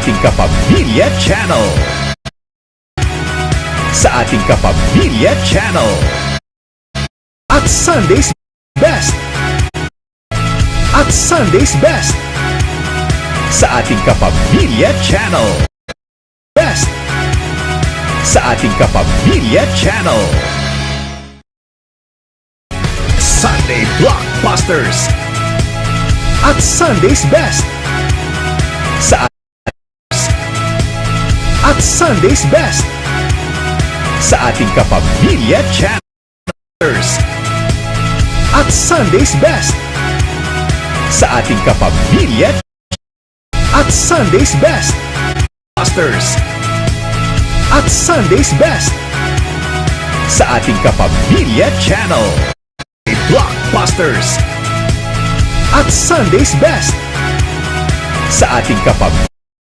ating Kapamilya Channel. Sa ating Kapamilya Channel. At Sunday's Best. At Sunday's Best. Sa ating Kapamilya Channel. Best. Sa ating Kapamilya Channel. Sunday Blockbusters. At Sunday's Best. At Sunday's Best. Sa ating Kapamilya Channels. At Sunday's Best. Sa ating Kapamilya. At Sunday's Best. Busters. At Sunday's Best. Sa ating Kapamilya Channel. Blockbusters. At Sunday's Best. Sa ating Kapamilya.